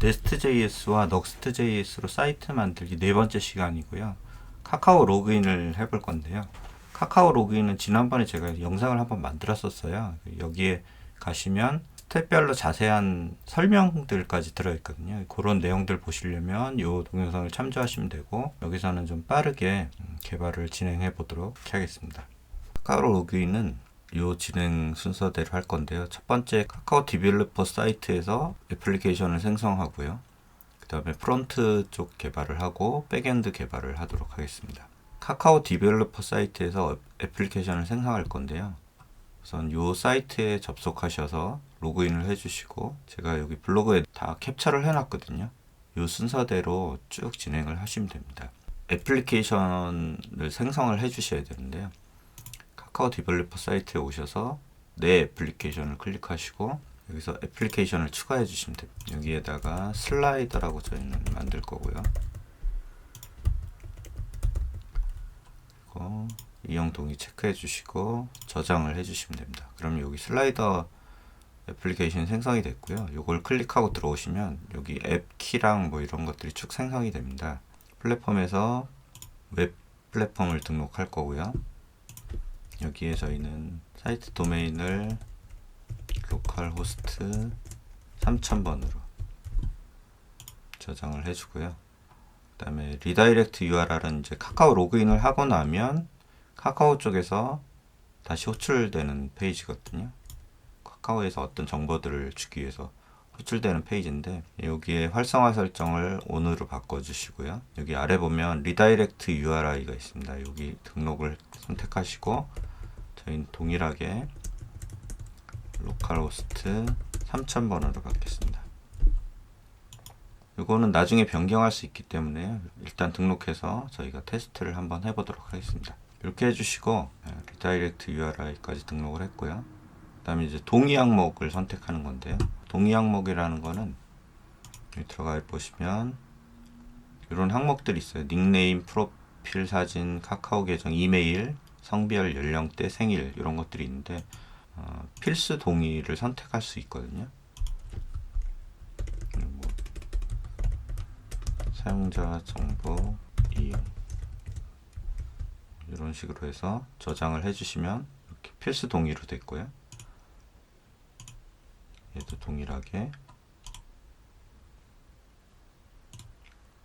Nest.js와 Next.js로 사이트 만들기 네 번째 시간이고요. 카카오 로그인을 해볼 건데요. 카카오 로그인은 지난번에 제가 영상을 한번 만들었었어요. 여기에 가시면 스텝별로 자세한 설명들까지 들어있거든요. 그런 내용들 보시려면 이 동영상을 참조하시면 되고, 여기서는 좀 빠르게 개발을 진행해 보도록 하겠습니다. 카카오 로그인은 이 진행 순서대로 할 건데요. 첫 번째, 카카오 디벨로퍼 사이트에서 애플리케이션을 생성하고요. 그 다음에 프론트 쪽 개발을 하고 백엔드 개발을 하도록 하겠습니다. 카카오 디벨로퍼 사이트에서 애플리케이션을 생성할 건데요. 우선 이 사이트에 접속하셔서 로그인을 해주시고, 제가 여기 블로그에 다 캡처를 해놨거든요. 이 순서대로 쭉 진행을 하시면 됩니다. 애플리케이션을 생성을 해주셔야 되는데요. 카카오 디벨로퍼 사이트에 오셔서 내 애플리케이션을 클릭하시고, 여기서 애플리케이션을 추가해 주시면 됩니다. 여기에다가 슬라이더라고 저희는 만들 거고요. 그리고 이용 동의 체크해 주시고 저장을 해 주시면 됩니다. 그럼 여기 슬라이더 애플리케이션 생성이 됐고요. 이걸 클릭하고 들어오시면 여기 앱 키랑 뭐 이런 것들이 쭉 생성이 됩니다. 플랫폼에서 웹 플랫폼을 등록할 거고요. 여기에 저희는 사이트 도메인을 로컬 호스트 3000번으로 저장을 해주고요. 그 다음에 리다이렉트 URL은 이제 카카오 로그인을 하고 나면 카카오 쪽에서 다시 호출되는 페이지거든요. 카카오에서 어떤 정보들을 주기 위해서 호출되는 페이지인데, 여기에 활성화 설정을 ON으로 바꿔주시고요. 여기 아래 보면 리다이렉트 URI가 있습니다. 여기 등록을 선택하시고 저희는 동일하게 로컬호스트 3000번으로 받겠습니다. 이거는 나중에 변경할 수 있기 때문에 일단 등록해서 저희가 테스트를 한번 해보도록 하겠습니다. 이렇게 해주시고 리다이렉트 URI까지 등록을 했고요. 그 다음에 이제 동의 항목을 선택하는 건데요. 동의 항목이라는 거는 여기 들어가 보시면 이런 항목들이 있어요. 닉네임, 프로필 사진, 카카오 계정, 이메일, 성별, 연령대, 생일 이런 것들이 있는데 필수 동의를 선택할 수 있거든요. 그리고 사용자 정보 이용 이런 식으로 해서 저장을 해주시면 이렇게 필수 동의로 됐고요. 얘도 동일하게.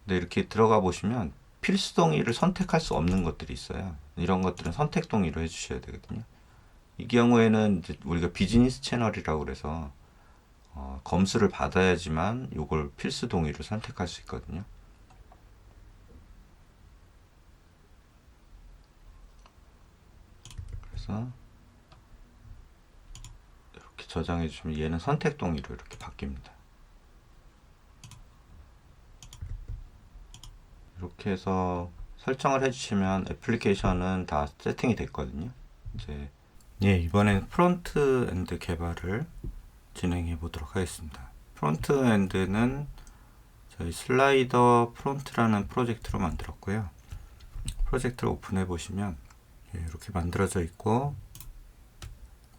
근데 이렇게 들어가 보시면 필수 동의를 선택할 수 없는 것들이 있어요. 이런 것들은 선택 동의로 해주셔야 되거든요. 이 경우에는 이제 우리가 비즈니스 채널이라고 그래서 검수를 받아야지만 이걸 필수 동의로 선택할 수 있거든요. 그래서 이렇게 저장해 주시면 얘는 선택 동의로 이렇게 바뀝니다. 이렇게 해서 설정을 해주시면 애플리케이션은 다 세팅이 됐거든요. 이제 이번엔 프론트 엔드 개발을 진행해 보도록 하겠습니다. 프론트 엔드는 저희 슬라이더 프론트라는 프로젝트로 만들었고요. 프로젝트를 오픈해 보시면 이렇게 만들어져 있고,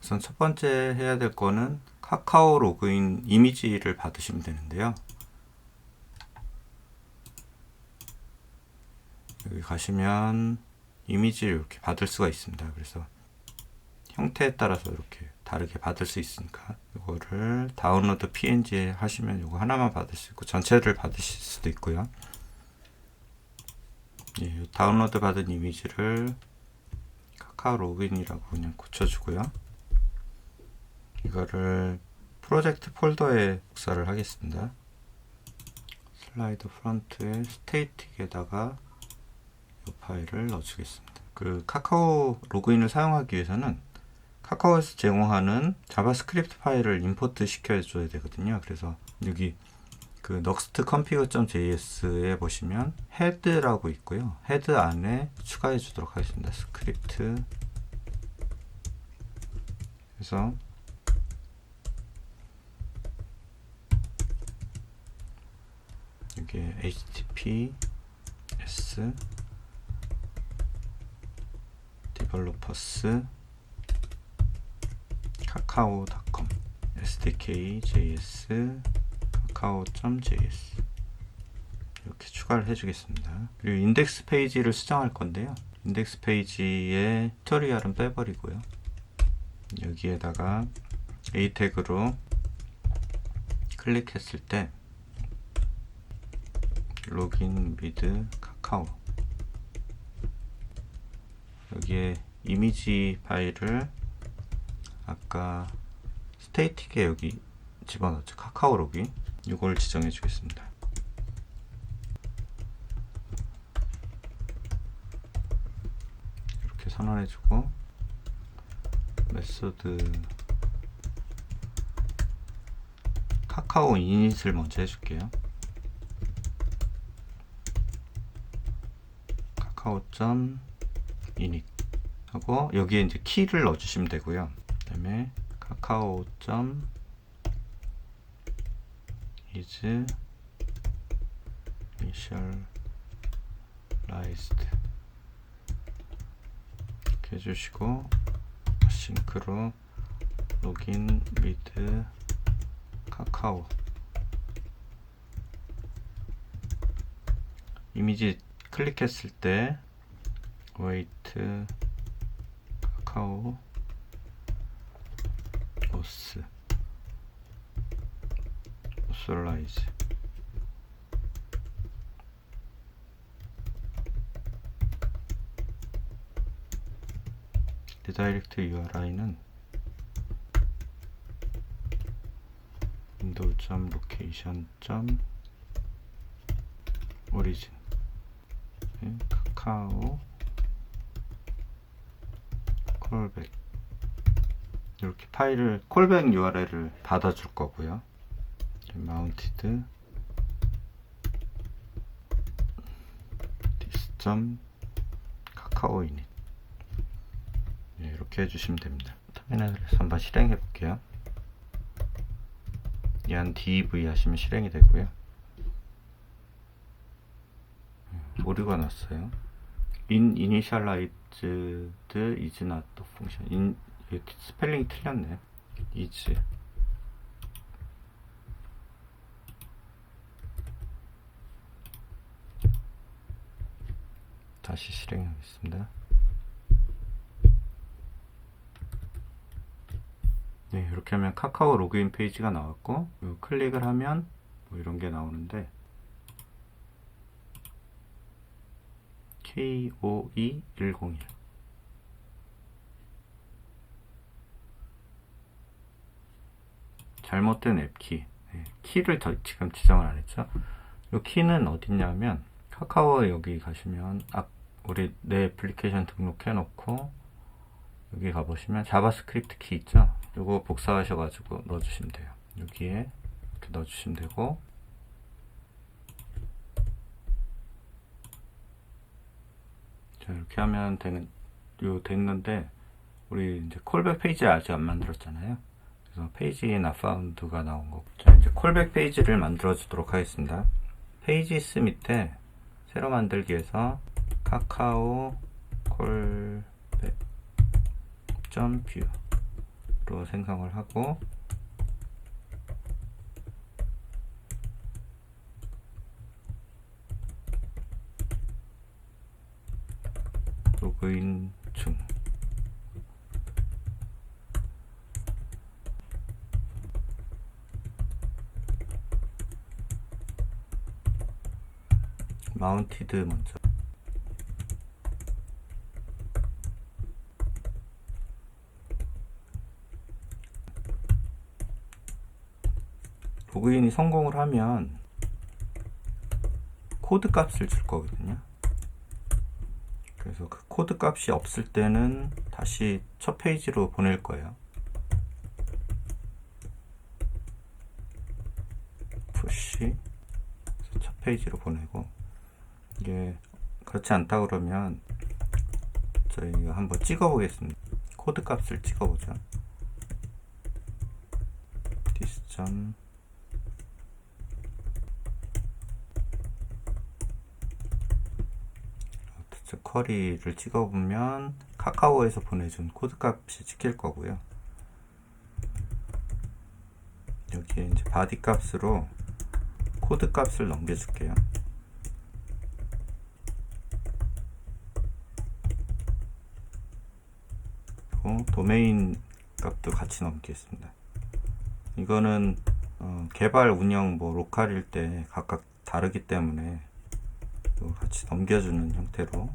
우선 첫 번째 해야 될 거는 카카오 로그인 이미지를 받으시면 되는데요. 여기 가시면 이미지를 이렇게 받을 수가 있습니다. 그래서 형태에 따라서 이렇게 다르게 받을 수 있으니까 이거를 다운로드 PNG 하시면 이거 하나만 받을 수 있고 전체를 받으실 수도 있고요. 다운로드 받은 이미지를 카카오 로그인이라고 그냥 고쳐주고요. 이거를 프로젝트 폴더에 복사를 하겠습니다. 슬라이드 프론트에 스테이틱에다가 이 파일을 넣어주겠습니다. 그 카카오 로그인을 사용하기 위해서는 카카오에서 제공하는 자바스크립트 파일을 임포트 시켜줘야 되거든요. 그래서 여기 그 nextconfig.js에 보시면 헤드라고 있고요. 헤드 안에 추가해 주도록 하겠습니다. 스크립트. 그래서 여기 https developers kakao.com sdk.js 카카오.js 이렇게 추가를 해주겠습니다. 그리고 인덱스 페이지를 수정할 건데요. 인덱스 페이지에 튜토리얼은 빼버리고요. 여기에다가 A 태그로 클릭했을 때 로긴 위드 카카오, 여기에 이미지 파일을 아까 스테이틱에 여기 집어넣죠. 카카오 로긴, 이걸 지정해 주겠습니다. 이렇게 선언해 주고 메소드 카카오 이닛을 먼저 해줄게요. 카카오.init 하고 여기에 이제 키를 넣어주시면 되고요. 그 다음에 카카오.is initialized 이렇게 해주시고 싱크로 로긴 위드 카카오, 이미지 클릭했을 때 wait 카카오 오스 authorize 리다이렉트 URI는 window.location.origin 카카오 콜백, 이렇게 파일을 콜백 URL을 받아줄 거고요. mounted this.kakaoinit 이렇게 해주시면 됩니다. 터미널에서 한번 실행해 볼게요. yan dev 하시면 실행이 되고요. 오류가 났어요. initialized is not function. 스펠링이 틀렸네. is 다시 실행하겠습니다. 네, 이렇게 하면 카카오 로그인 페이지가 나왔고, 클릭을 하면 뭐 이런 게 나오는데 KOE101 잘못된 앱키, 네, 키를 지금 지정을 안 했죠. 이 키는 어딨냐면 카카오 여기 가시면 우리 내 애플리케이션 등록해 놓고 여기 가보시면 자바스크립트 키 있죠. 이거 복사하셔가지고 넣어주시면 돼요. 여기에 이렇게 넣어주시면 되고, 자 이렇게 하면 됐는데 우리 이제 콜백 페이지 아직 안 만들었잖아요. 그래서 페이지 not found가 나온 거고, 자 이제 콜백 페이지를 만들어 주도록 하겠습니다. 페이지스 밑에 새로 만들기에서 카카오 콜백 뷰로 생성을 하고, 로그인 중 마운티드 먼저 로그인이 성공을 하면 코드 값을 줄 거거든요. 그래서 그 코드 값이 없을 때는 다시 첫 페이지로 보낼 거예요. 푸시 첫 페이지로 보내고, 이게 그렇지 않다 그러면 저희가 한번 찍어 보겠습니다. 코드 값을 찍어 보죠. this. 쿼리를 찍어보면 카카오에서 보내준 코드 값이 찍힐 거고요. 여기에 이제 바디 값으로 코드 값을 넘겨줄게요. 그리고 도메인 값도 같이 넘기겠습니다. 이거는 개발 운영 로컬일 때 각각 다르기 때문에 이거 같이 넘겨주는 형태로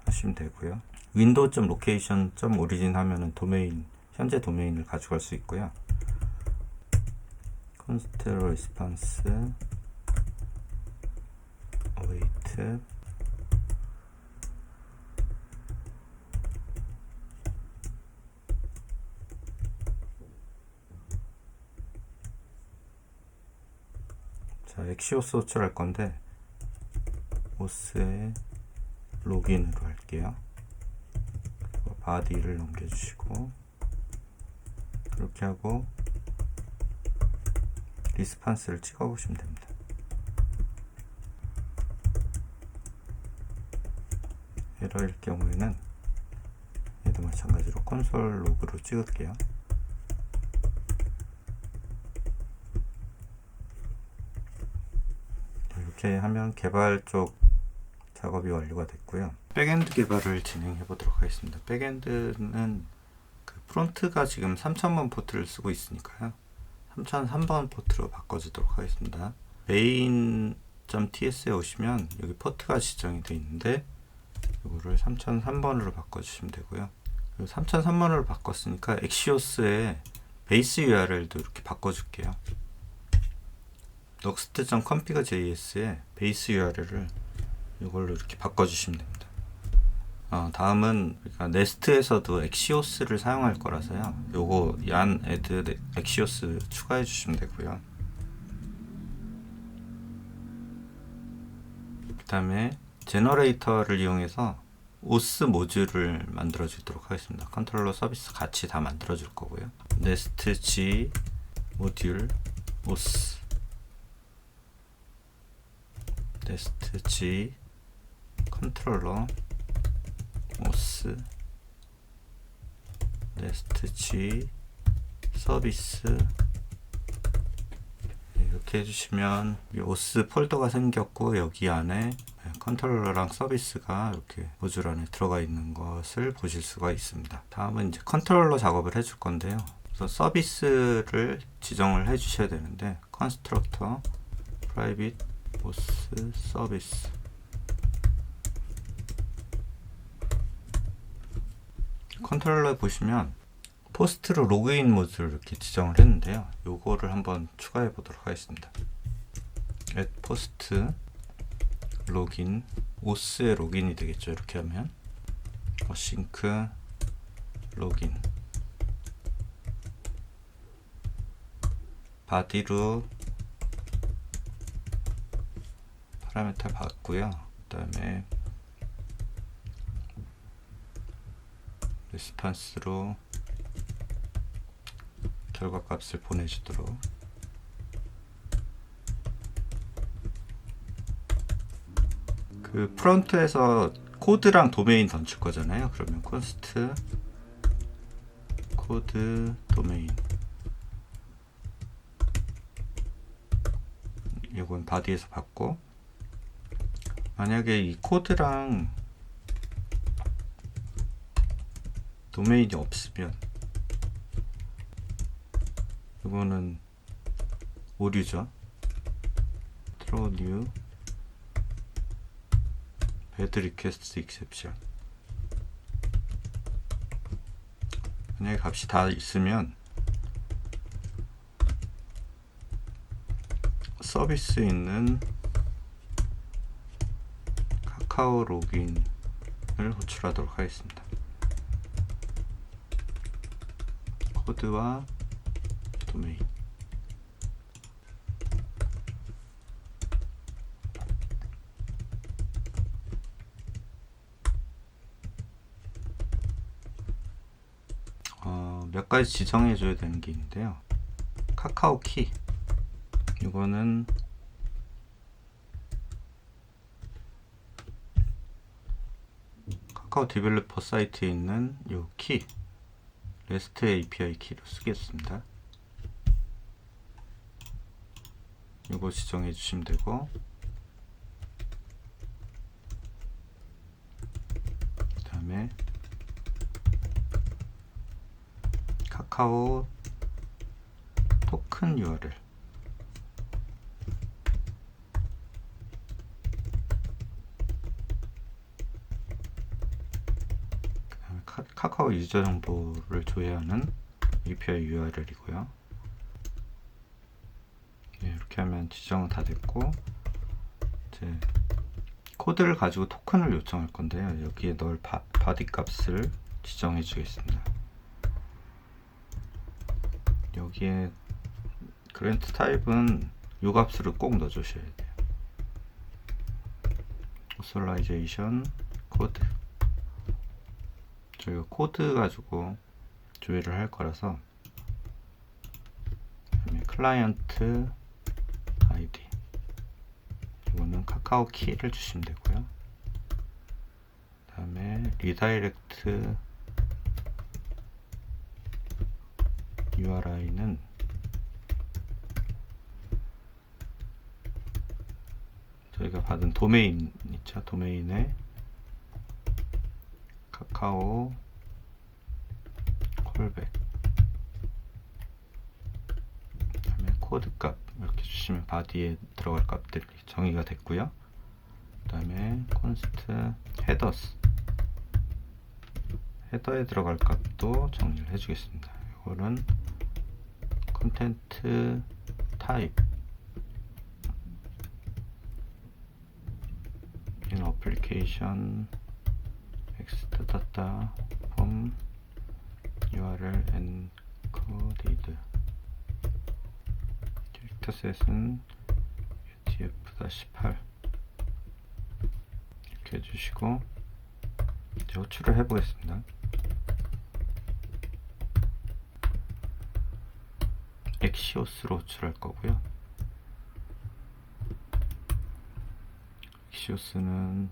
하시면 되고요. window.location.origin 하면은 도메인, 현재 도메인을 가져갈 수 있고요. const response await 자, 엑시오스 호출할 건데 오스에 로그인으로 할게요. 바디를 넘겨주시고 이렇게 하고 리스판스를 찍어 보시면 됩니다. 에러일 경우에는 얘도 마찬가지로 콘솔 로그로 찍을게요. 이렇게 하면 개발 쪽 작업이 완료가 됐고요. 백엔드 개발을 진행해 보도록 하겠습니다. 백엔드는 그 프론트가 지금 3000번 포트를 쓰고 있으니까요. 3003번 포트로 바꿔주도록 하겠습니다. main.ts에 오시면 여기 포트가 지정이 되어 있는데 이거를 3003번으로 바꿔주시면 되고요. 3003번으로 바꿨으니까 엑시오스의 베이스 URL도 이렇게 바꿔줄게요. next.config.js의 베이스 URL을 이걸로 이렇게 바꿔주시면 됩니다. 다음은 그러니까 네스트에서도 엑시오스를 사용할 거라서요. 요거 얀 add 엑시오스 추가해 주시면 되고요. 그 다음에 제너레이터를 이용해서 오스 모듈을 만들어 주도록 하겠습니다. 컨트롤러 서비스 같이 다 만들어 줄 거고요. 네스트 G 모듈 오스 네스트 G 컨트롤러 오스 네스트 G 서비스 이렇게 해주시면 오스 폴더가 생겼고 여기 안에 컨트롤러랑 서비스가 이렇게 모듈 안에 들어가 있는 것을 보실 수가 있습니다. 다음은 이제 컨트롤러 작업을 해줄 건데요. 그래서 서비스를 지정을 해 주셔야 되는데 constructor private 오스 서비스 컨트롤러에 보시면 포스트로 로그인 모듈 이렇게 지정을 했는데요. 요거를 한번 추가해 보도록 하겠습니다. at post 로긴 오스의 로긴이 되겠죠. 이렇게 하면 어싱크 로긴 바디로 파라미터 받고요. 그 다음에 리스판스로 결과값을 보내주도록 그 프론트에서 코드랑 도메인 던질 거잖아요. 그러면 const 코드 도메인 이건 바디에서 받고 만약에 이 코드랑 도메인이 없으면 이거는 오류죠. throw new bad request exception 만약에 값이 다 있으면 서비스 있는 카카오 로그인을 호출하도록 하겠습니다. 코드와 도메인 몇 가지 지정해 줘야 되는 게 있는데요. 카카오 키 이거는 카카오 디벨로퍼 사이트에 있는 요 키 REST API 키로 쓰겠습니다. 이거 지정해 주시면 되고, 그 다음에 카카오 토큰 URL, 그 다음에 카카오 유저 정보를 조회하는 API URL이고요. 이렇게 하면 지정은 다 됐고, 이제 코드를 가지고 토큰을 요청할 건데요. 여기에 넣을 바디 값을 지정해 주겠습니다. 여기에 그랜트 타입은 요 값으로 꼭 넣어 주셔야 돼요. 오솔라이제이션 코드, 저희가 코드 가지고 조회를 할 거라서, 그다음에 클라이언트 아이디, 이거는 카카오 키를 주시면 되고요. 그 다음에 리다이렉트 URI는 저희가 받은 도메인 있죠. 도메인에 카카오 콜백, 그 다음에 코드 값 이렇게 주시면 바디에 들어갈 값들이 정의가 됐고요. 그 다음에 콘스트 헤더스, 헤더에 들어갈 값도 정리를 해주겠습니다. 이거는 컨텐트 타입, in application extra from URL encoded, 캐릭터 셋은 UTF-8 이렇게 해주시고, 이제 호출을 해보겠습니다. 엑시오스로 호출할 거고요. 엑시오스는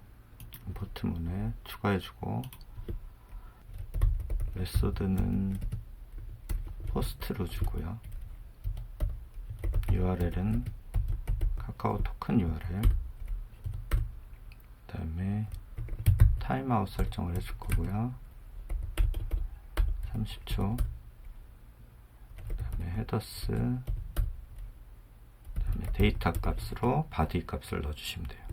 임포트문에 추가해주고, 메소드는 포스트로 주고요. URL은 카카오 토큰 URL, 그 다음에 타임아웃 설정을 해줄 거고요. 30초. 그 다음에 헤더스, 그 다음에 데이터 값으로 바디 값을 넣어주시면 돼요.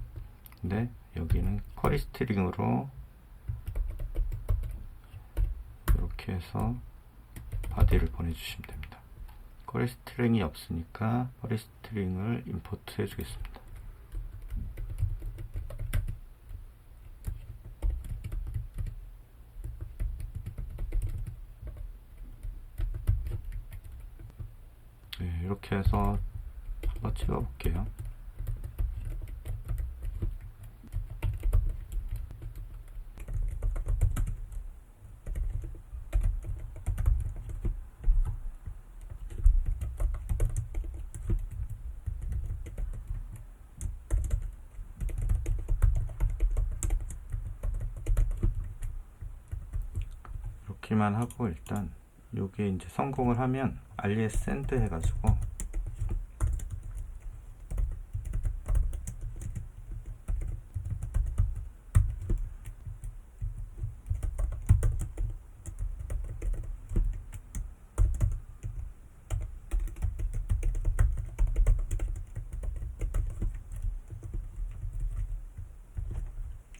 근데 여기는 쿼리 스트링으로 이렇게 해서 바디를 보내주시면 됩니다. 쿼리 스트링이 없으니까 쿼리 스트링을 임포트 해주겠습니다. 네, 이렇게 해서 한번 찍어볼게요. 이렇게만 하고, 일단 요게 이제 성공을 하면 RES 샌드 해가지고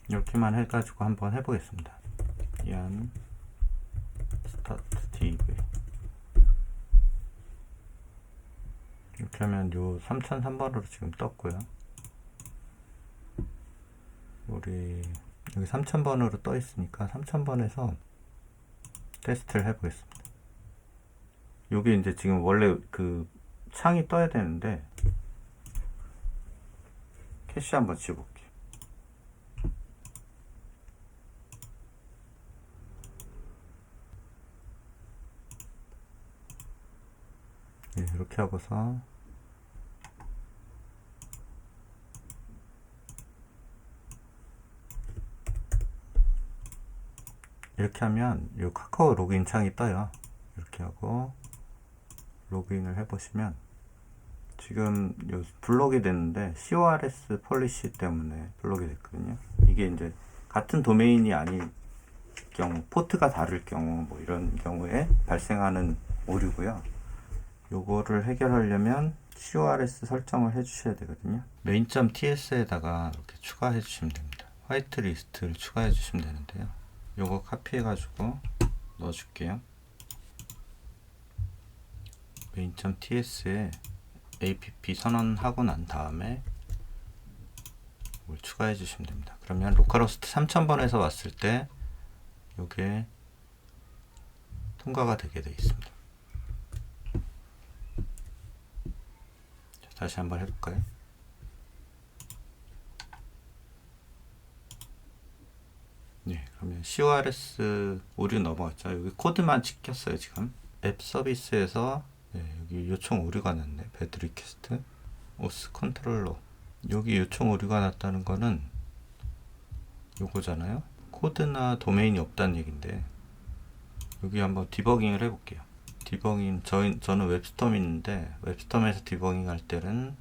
이렇게만 해가지고 한번 해보겠습니다. 연 스타트 DB, 이렇게 하면 요 3003번으로 지금 떴고요. 우리 여기 3000번으로 떠 있으니까 3000번에서 테스트를 해보겠습니다. 요게 이제 지금 원래 그 창이 떠야 되는데, 캐시 한번 지워볼게요. 네, 이렇게 하고서 이렇게 하면 이 카카오 로그인 창이 떠요. 이렇게 하고 로그인을 해보시면 지금 요 블록이 됐는데 CORS 폴리시 때문에 블록이 됐거든요. 이게 이제 같은 도메인이 아닐 경우, 포트가 다를 경우 뭐 이런 경우에 발생하는 오류고요. 요거를 해결하려면 CORS 설정을 해주셔야 되거든요. main.ts에다가 이렇게 추가해 주시면 됩니다. 화이트 리스트를 추가해 주시면 되는데요. 요거 카피해 가지고 넣어 줄게요. main.ts에 app 선언하고 난 다음에 이걸 추가해 주시면 됩니다. 그러면 로컬호스트 3000번에서 왔을 때 요게 통과가 되게 되어 있습니다. 자, 다시 한번 해볼까요? 네, 그러면 CORS 오류 넘어갔죠. 여기 코드만 찍혔어요 지금. 앱 서비스에서 네, 여기 요청 오류가 났네. 배드 리퀘스트 오스 컨트롤러. 여기 요청 오류가 났다는 거는 요거잖아요. 코드나 도메인이 없다는 얘긴데, 여기 한번 디버깅을 해볼게요. 디버깅, 저는 웹스톰인데 웹스톰에서 디버깅 할 때는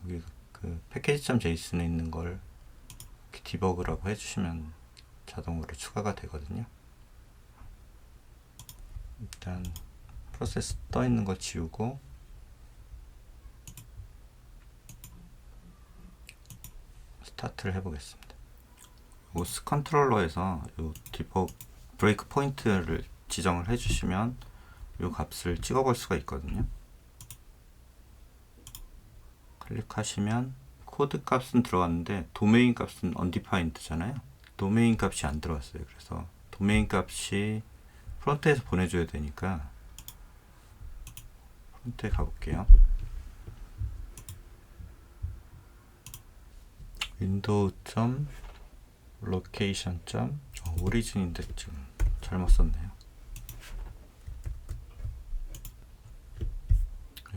여기 그 패키지.json에 있는 걸 이렇게 디버그라고 해주시면 자동으로 추가가 되거든요. 일단 프로세스 떠 있는 거 지우고 스타트를 해보겠습니다. 오스 컨트롤러에서 요 디버그 브레이크 포인트를 지정을 해주시면 이 값을 찍어볼 수가 있거든요. 클릭하시면 코드 값은 들어왔는데 도메인 값은 undefined잖아요. 도메인 값이 안 들어왔어요. 그래서 도메인 값이 프론트에서 보내줘야 되니까 프론트에 가볼게요. 윈도우 점 로케이션 점 오리진인데 지금 잘못 썼네요.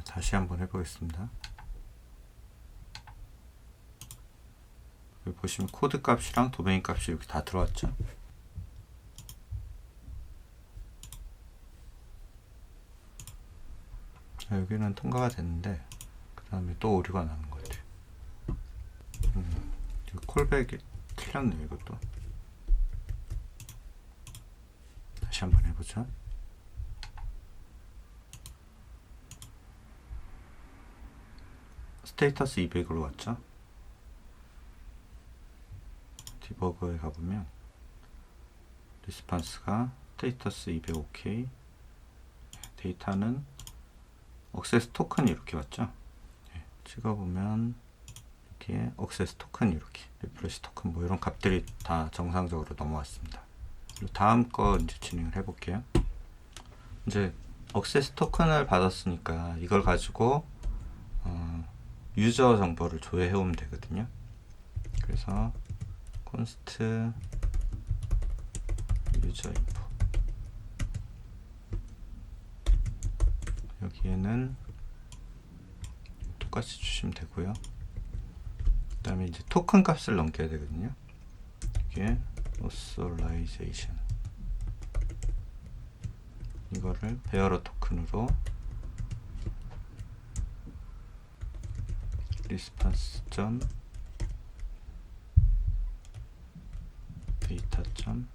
다시 한번 해보겠습니다. 여기 보시면 코드 값이랑 도메인 값이 이렇게 다 들어왔죠. 자, 여기는 통과가 됐는데 그 다음에 또 오류가 나는 것 같아요. 콜백이 틀렸네요. 이것도 다시 한번 해보죠. 스테이터스 200으로 왔죠. 디버그에 가보면 리스판스가 스테이터스 200 OK, 데이터는 억세스 토큰이 이렇게 왔죠. 네, 찍어보면 이렇게 억세스 토큰이 이렇게, 리프레시 토큰 뭐 이런 값들이 다 정상적으로 넘어왔습니다. 그리고 다음 거 이제 진행을 해볼게요. 이제 억세스 토큰을 받았으니까 이걸 가지고 유저 정보를 조회해 오면 되거든요. 그래서 const user info, 여기에는 똑같이 주시면 되고요. 그 다음에 이제 토큰 값을 넘겨야 되거든요. 이게 authorization, 이거를 베어러 토큰으로 response 점 데이터 점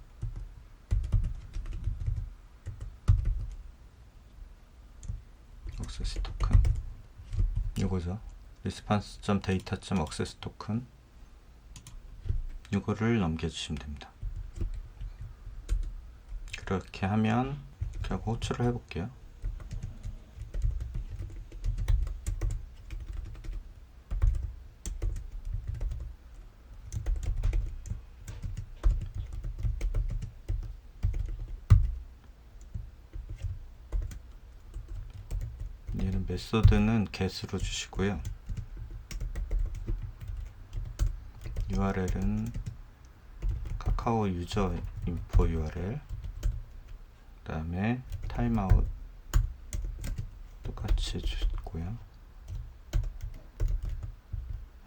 액세스 토큰, 요거죠. response 점 데이터 점 액세스 토큰, 요거를 넘겨주시면 됩니다. 그렇게 하면 이렇게 하고 호출을 해볼게요. 얘는 메소드는 get으로 주시고요. URL은 카카오 유저 인포 URL, 그 다음에 타임아웃 똑같이 주고요.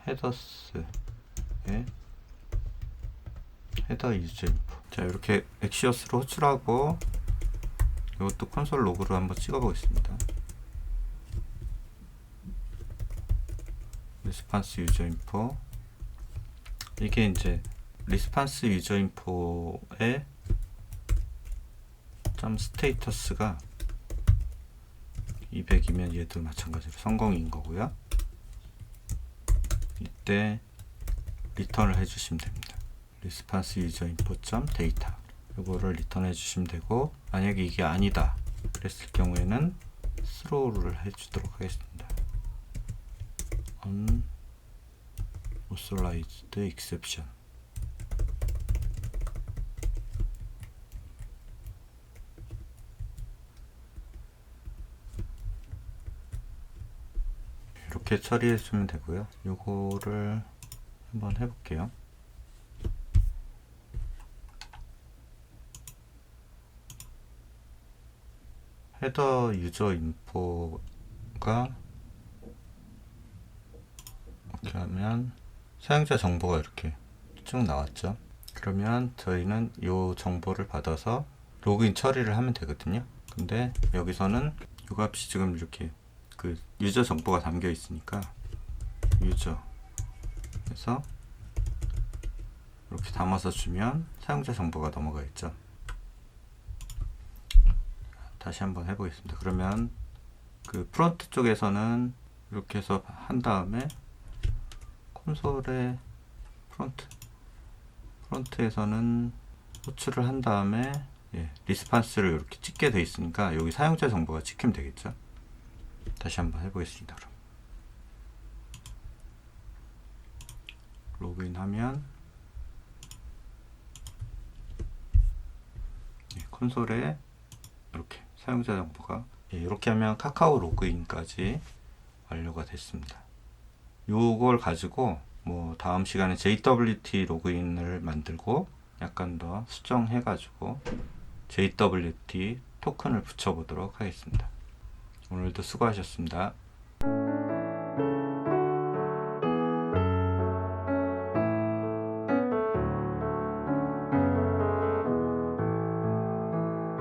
헤더스에 헤더 유저 인포. 자, 이렇게 엑시어스로 호출하고 이것도 콘솔 로그로 한번 찍어 보겠습니다. 리스판스 유저 인포. 이게 이제 리스판스 유저 인포의 점 스테이터스가 200이면 얘도 마찬가지로 성공인 거고요. 이때 리턴을 해주시면 됩니다. 리스판스 유저 인포 점 데이터, 이거를 리턴 해주시면 되고, 만약에 이게 아니다 그랬을 경우에는 스로우를 해주도록 하겠습니다. unauthorized exception. 이렇게 처리해 주면 되고요. 요거를 한번 해볼게요. 헤더 유저 인포가 이렇게 하면 사용자 정보가 이렇게 쭉 나왔죠. 그러면 저희는 이 정보를 받아서 로그인 처리를 하면 되거든요. 근데 여기서는 이 값이 지금 이렇게 그 유저 정보가 담겨 있으니까 유저 해서 이렇게 담아서 주면 사용자 정보가 넘어가 있죠. 다시 한번 해보겠습니다. 그러면 그 프론트 쪽에서는 이렇게 해서 한 다음에 콘솔의 프론트에서는 호출을 한 다음에 리스판스를 이렇게 찍게 돼 있으니까 여기 사용자 정보가 찍히면 되겠죠. 다시 한번 해보겠습니다. 그럼 로그인하면 콘솔에 이렇게 사용자 정보가 이렇게 하면 카카오 로그인까지 완료가 됐습니다. 요걸 가지고 뭐 다음 시간에 JWT 로그인을 만들고 약간 더 수정해 가지고 JWT 토큰을 붙여 보도록 하겠습니다. 오늘도 수고하셨습니다.